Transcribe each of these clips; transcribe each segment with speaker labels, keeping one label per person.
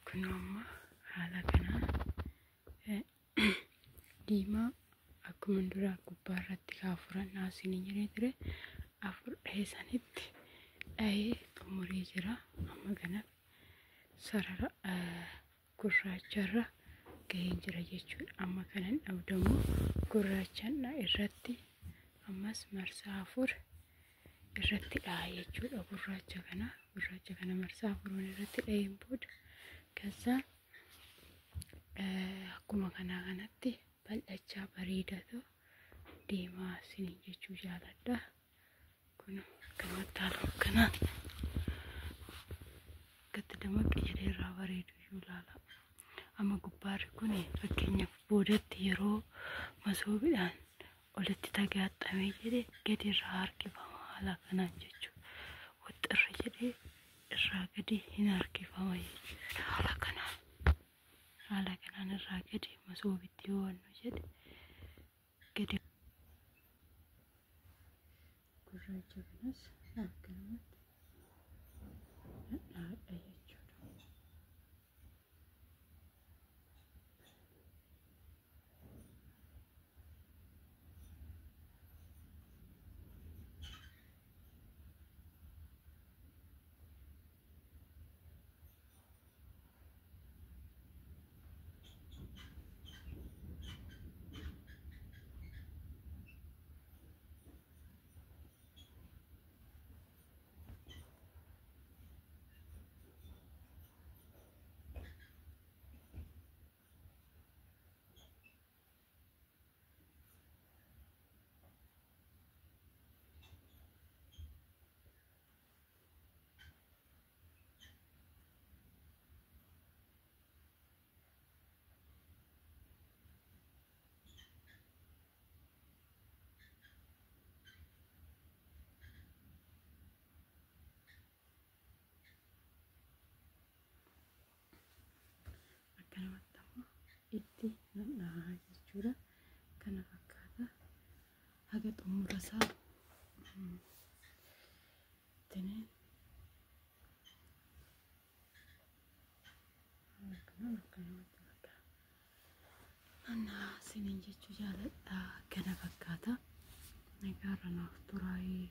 Speaker 1: kunoma haala kana diimaa akkuma duraa gubbaarratti kaafuran naasini jiree ture afur dheessanitti dhahee xumurii jira. Amma kana sarara gurraacharra gahee jira jechuudha. Amma kanan dhabdamu gurraachaan irratti ammas marsaa afur irratti dhaha jechuudha. Gurraacha kana marsaa afuruun irratti dhaheen booda kaza akkuma kanatti bal'achaa bareedatu deemaa sinin jechuu jaaladha. Kun kanatti haala kanaan gatti dammaqee jedhee irraa bareedu iyyuu laala. Amma gubbaarri kun fakkeenyaaf boodatti yeroo masoobiidhaan olitti tagaaxxamee jedhee gadi irraa harkifama haala kanaan jechuudha. Waxxirra jedhee irraa gadi hin harkifama jechuudha. Haala kanaan irraa gadi masoobitti yoo wannu jedhe gadi gurraacha kanas akkanumatti dhadhaadha jechuudha. Itti nadhaa jechuudha. Kana fakkaata haga xumurasaa teneen akkanumatti nadhaa sinin jechuu jaaladha. Kana fakkaata nagaarra naaf turaayee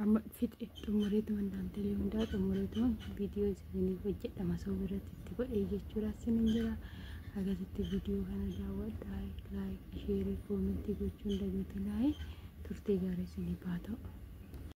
Speaker 1: amma fiixee xumureetuma daantelee hundaa xumureetuma viidiyoo isiniif hojjedhama soo biratti itti godhee jechuudha. Sinin jira akkasitti viidiyoo kana daawwadhaa, laayik, sheerii, koomentii gochuun dagatinaa turtii gaarii isiniif haa ta'u.